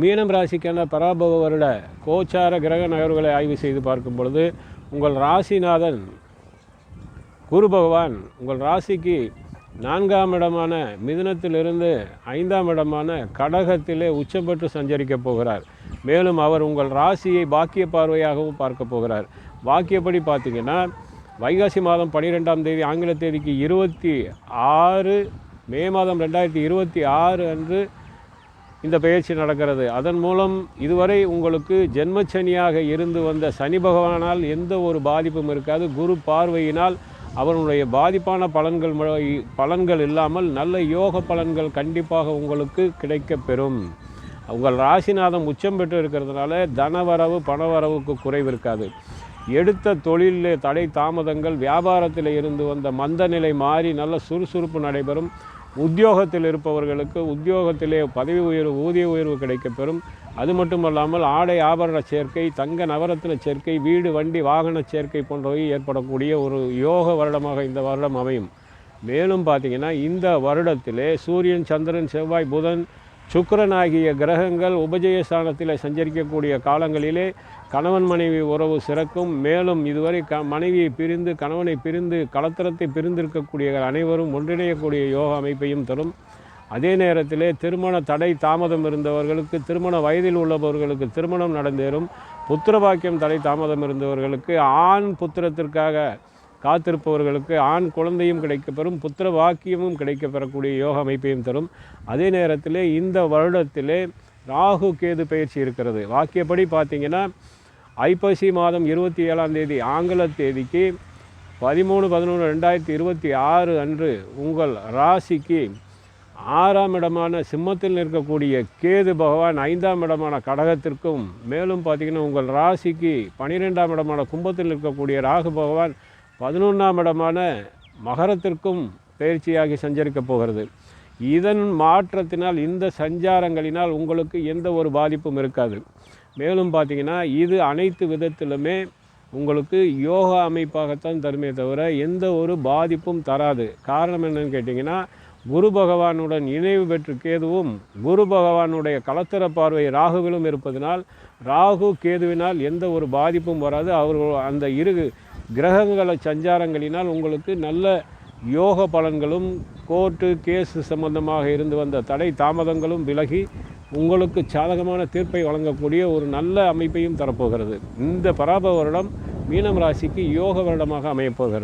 மீனம் ராசிக்கான பராபவ வருட கோச்சார கிரக நகர்வுகளை ஆய்வு செய்து பார்க்கும் பொழுது உங்கள் ராசிநாதன் குரு பகவான் உங்கள் ராசிக்கு 4ஆம் இடமான மிதுனத்திலிருந்து 5ஆம் இடமான கடகத்திலே உச்சம் பெற்று சஞ்சரிக்கப் போகிறார். மேலும் அவர் உங்கள் ராசியை பாக்கிய பார்வையாகவும் பார்க்க போகிறார். பாக்கியப்படி பார்த்திங்கன்னா வைகாசி மாதம் 12ஆம் தேதி ஆங்கில தேதிக்கு 26 மே மாதம் 2026 அன்று இந்த பெயர்ச்சி நடக்கிறது. அதன் மூலம் இதுவரை உங்களுக்கு ஜென்மச்சனியாக இருந்து வந்த சனி பகவானால் எந்த ஒரு பாதிப்பும் இருக்காது. குரு பார்வையினால் அவனுடைய பாதிப்பான பலன்கள் இல்லாமல் நல்ல யோக பலன்கள் கண்டிப்பாக உங்களுக்கு கிடைக்கப் பெறும். உங்கள் ராசிநாதம் உச்சம் பெற்று இருக்கிறதுனால தனவரவு பணவரவுக்கு குறைவு இருக்காது. எடுத்த தொழிலே தடை தாமதங்கள், வியாபாரத்தில் இருந்து வந்த மந்த நிலை மாறி நல்ல சுறுசுறுப்பு நடைபெறும். உத்தியோகத்தில் இருப்பவர்களுக்கு உத்தியோகத்திலே பதவி உயர்வு, ஊதிய உயர்வு கிடைக்கப்பெறும். அது மட்டுமல்லாமல் ஆடை ஆபரண சேர்க்கை, தங்க நவரத்தின சேர்க்கை, வீடு வண்டி வாகன சேர்க்கை போன்றவை ஏற்படக்கூடிய ஒரு யோக வருடமாக இந்த வருடம் அமையும். மேலும் பார்த்திங்கன்னா இந்த வருடத்திலே சூரியன், சந்திரன், செவ்வாய், புதன், சுக்கிரன் ஆகிய கிரகங்கள் உபஜயஸ்தானத்தில் சஞ்சரிக்கக்கூடிய காலங்களிலே கணவன் மனைவி உறவு சிறக்கும். மேலும் இதுவரை மனைவியை பிரிந்து கணவனை பிரிந்து கலத்திரத்தை பிரிந்திருக்கக்கூடிய அனைவரும் ஒன்றிணையக்கூடிய யோக அமைப்பையும் தரும். அதே நேரத்திலே திருமண தடை தாமதம் இருந்தவர்களுக்கு, திருமண வயதில் உள்ளவர்களுக்கு திருமணம் நடந்தேறும். புத்திர பாக்கியம் தடை தாமதம் இருந்தவர்களுக்கு, ஆண் புத்திரத்திற்காக காத்திருப்பவர்களுக்கு ஆண் குழந்தையும் கிடைக்கப்பெறும், புத்திர வாக்கியமும் கிடைக்கப்பெறக்கூடிய யோக அமைப்பையும் தரும். அதே நேரத்தில் இந்த வருடத்திலே ராகு கேது பயிற்சி இருக்கிறது. வாக்கியப்படி பார்த்திங்கன்னா ஐப்பசி மாதம் 27ஆம் தேதி ஆங்கில தேதிக்கு 13/11/2026 அன்று உங்கள் ராசிக்கு 6ஆம் இடமான சிம்மத்தில் இருக்கக்கூடிய கேது பகவான் 5ஆம் இடமான கடகத்திற்கும், மேலும் பார்த்திங்கன்னா உங்கள் ராசிக்கு 12ஆம் இடமான கும்பத்தில் இருக்கக்கூடிய ராகு பகவான் 11ஆம் இடமான மகரத்திற்கும் பயிற்சியாகி சஞ்சரிக்கப் போகிறது. இதன் மாற்றத்தினால், இந்த சஞ்சாரங்களினால் உங்களுக்கு எந்த ஒரு பாதிப்பும் இருக்காது. மேலும் பார்த்திங்கன்னா இது அனைத்து விதத்திலுமே உங்களுக்கு யோகா அமைப்பாகத்தான் தருமே தவிர எந்த ஒரு பாதிப்பும் தராது. காரணம் என்னன்னு கேட்டிங்கன்னா, குரு பகவானுடன் இணைவு பெற்று கேதுவும் குரு பகவானுடைய கலத்திர பார்வை ராகுவிலும் இருப்பதனால் ராகு கேதுவினால் எந்த ஒரு பாதிப்பும் வராது. அவர்கள் அந்த இரு கிரகங்கள சஞ்சாரங்களினால் உங்களுக்கு நல்ல யோக பலன்களும், கோர்ட்டு கேஸு சம்பந்தமாக இருந்து வந்த தடை தாமதங்களும் விலகி உங்களுக்கு சாதகமான தீர்ப்பை வழங்கக்கூடிய ஒரு நல்ல அமைப்பையும் தரப்போகிறது. இந்த பராபவ வருடம் மீனம் ராசிக்கு யோக வருடமாக அமையப்போகிறது.